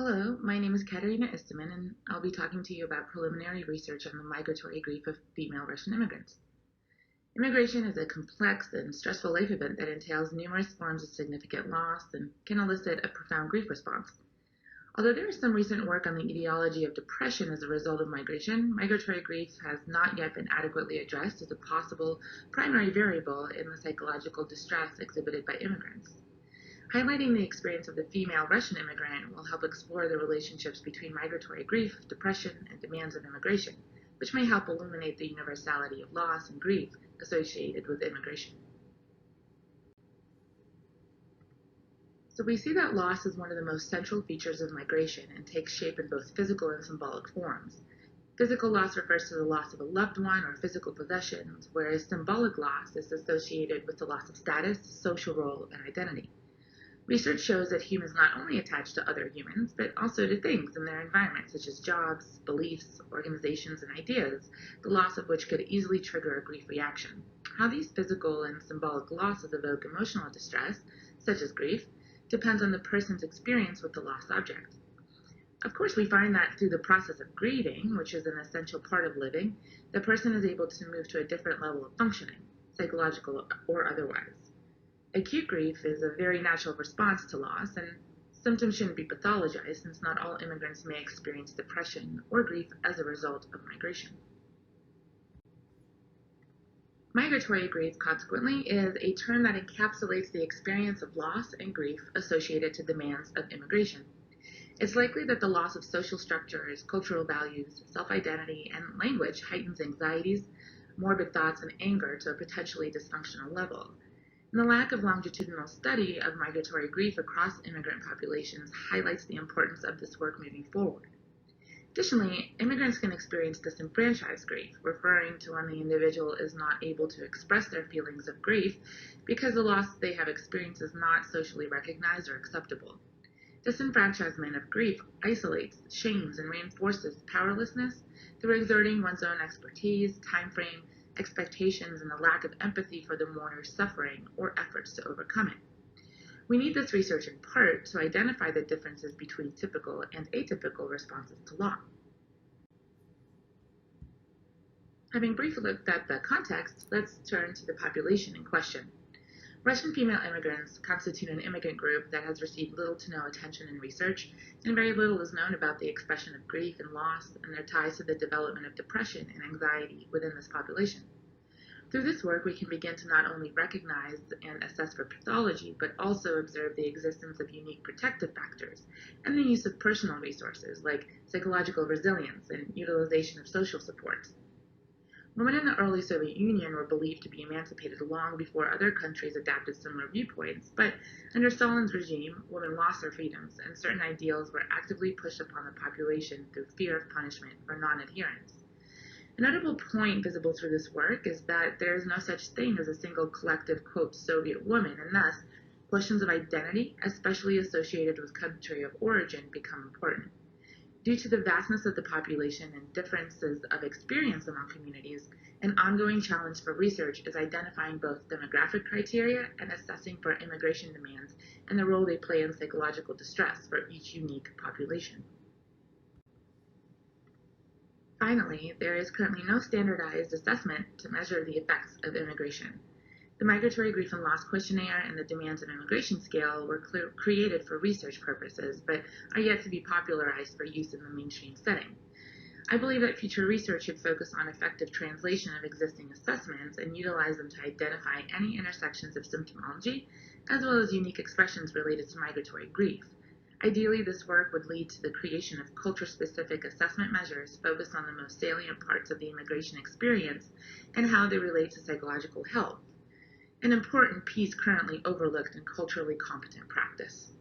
Hello, my name is Katerina Isteman, and I'll be talking to you about preliminary research on the migratory grief of female Russian immigrants. Immigration is a complex and stressful life event that entails numerous forms of significant loss and can elicit a profound grief response. Although there is some recent work on the etiology of depression as a result of migration, migratory grief has not yet been adequately addressed as a possible primary variable in the psychological distress exhibited by immigrants. Highlighting the experience of the female Russian immigrant will help explore the relationships between migratory grief, depression, and demands of immigration, which may help illuminate the universality of loss and grief associated with immigration. So we see that loss is one of the most central features of migration and takes shape in both physical and symbolic forms. Physical loss refers to the loss of a loved one or physical possessions, whereas symbolic loss is associated with the loss of status, social role, and identity. Research shows that humans not only attach to other humans, but also to things in their environment, such as jobs, beliefs, organizations, and ideas, the loss of which could easily trigger a grief reaction. How these physical and symbolic losses evoke emotional distress, such as grief, depends on the person's experience with the lost object. Of course, we find that through the process of grieving, which is an essential part of living, the person is able to move to a different level of functioning, psychological or otherwise. Acute grief is a very natural response to loss, and symptoms shouldn't be pathologized since not all immigrants may experience depression or grief as a result of migration. Migratory grief, consequently, is a term that encapsulates the experience of loss and grief associated to demands of immigration. It's likely that the loss of social structures, cultural values, self-identity, and language heightens anxieties, morbid thoughts, and anger to a potentially dysfunctional level. And the lack of longitudinal study of migratory grief across immigrant populations highlights the importance of this work moving forward. Additionally, immigrants can experience disenfranchised grief, referring to when the individual is not able to express their feelings of grief because the loss they have experienced is not socially recognized or acceptable. Disenfranchisement of grief isolates, shames, and reinforces powerlessness through exerting one's own expertise, time frame, expectations, and the lack of empathy for the mourner's suffering or efforts to overcome it. We need this research in part to identify the differences between typical and atypical responses to loss. Having briefly looked at the context, let's turn to the population in question. Russian female immigrants constitute an immigrant group that has received little to no attention in research, and very little is known about the expression of grief and loss and their ties to the development of depression and anxiety within this population. Through this work, we can begin to not only recognize and assess for pathology, but also observe the existence of unique protective factors and the use of personal resources like psychological resilience and utilization of social supports. Women in the early Soviet Union were believed to be emancipated long before other countries adapted similar viewpoints, but under Stalin's regime, women lost their freedoms, and certain ideals were actively pushed upon the population through fear of punishment for non-adherence. A notable point visible through this work is that there is no such thing as a single collective, quote, Soviet woman, and thus questions of identity, especially associated with country of origin, become important. Due to the vastness of the population and differences of experience among communities, an ongoing challenge for research is identifying both demographic criteria and assessing for immigration demands and the role they play in psychological distress for each unique population. Finally, there is currently no standardized assessment to measure the effects of immigration. The Migratory Grief and Loss Questionnaire and the Demands of Immigration Scale were created for research purposes, but are yet to be popularized for use in the mainstream setting. I believe that future research should focus on effective translation of existing assessments and utilize them to identify any intersections of symptomology, as well as unique expressions related to migratory grief. Ideally, this work would lead to the creation of culture-specific assessment measures focused on the most salient parts of the immigration experience and how they relate to psychological health, an important piece currently overlooked in culturally competent practice.